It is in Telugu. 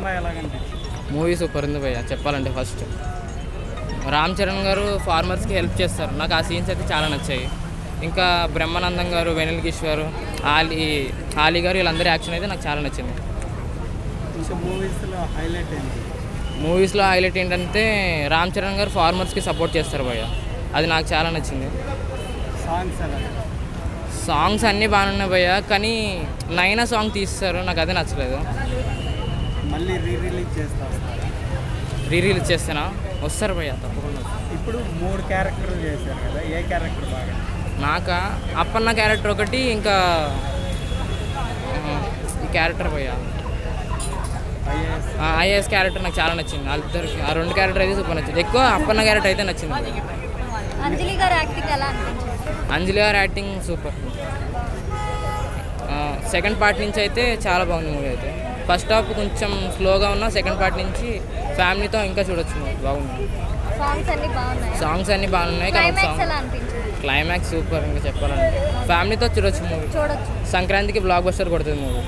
కేరళ ఎలాగనిపించింది? మూవీ సూపర్ ఉంది భయ్య. చెప్పాలంటే ఫస్ట్ రామ్ చరణ్ గారు ఫార్మర్స్కి హెల్ప్ చేస్తారు, నాకు ఆ సీన్స్ అయితే చాలా నచ్చాయి. ఇంకా బ్రహ్మానందం గారు, వెనిల్ కిషోర్, ఆలీ గారు వీళ్ళందరి యాక్షన్ అయితే నాకు చాలా నచ్చింది. ఇంకా మూవీస్లో హైలైట్ ఏంటంటే రామ్ చరణ్ గారు ఫార్మర్స్కి సపోర్ట్ చేస్తారు భయ్య, అది నాకు చాలా నచ్చింది. సాంగ్స్ అన్నీ బాగానే ఉన్నాయి భయ్య, కానీ నైనా సాంగ్ తీస్తారు, నాకు అదే నచ్చలేదు. మళ్ళీ రీ రిలీజ్ చేస్తేనా వస్తారు భయ్య తప్పకుండా. ఇప్పుడు 3 క్యారెక్టర్లు చేశారు కదా, ఏ క్యారెక్టర్ బాగా? నాకా అప్పన్న క్యారెక్టర్ ఒకటి, ఇంకా ఈ క్యారెక్టర్ భయ్య ఐఏఎస్ క్యారెక్టర్ నాకు చాలా నచ్చింది. వాళ్ళిద్దరికి ఆ 2 క్యారెక్టర్ అయితే సూపర్ నచ్చింది. ఎక్కువ అప్పన్న క్యారెక్టర్ అయితే నచ్చింది. అంజలి గారి యాక్టింగ్ ఎలా అనిపించింది? అంజలి గారి యాక్టింగ్ సూపర్. సెకండ్ పార్ట్ నుంచి అయితే చాలా బాగుంది మూవీ అయితే. ఫస్ట్ హాఫ్ కొంచెం స్లోగా ఉన్నా సెకండ్ పార్ట్ నుంచి ఫ్యామిలీతో ఇంకా చూడొచ్చు మూవీ, బాగుంది. సాంగ్స్ అన్నీ బాగున్నాయి. క్లైమాక్స్ సూపర్, ఇంకా చెప్పాలంటే ఫ్యామిలీతో చూడొచ్చు మూవీ. సంక్రాంతికి బ్లాక్ బస్టర్ కొడుతుంది మూవీ.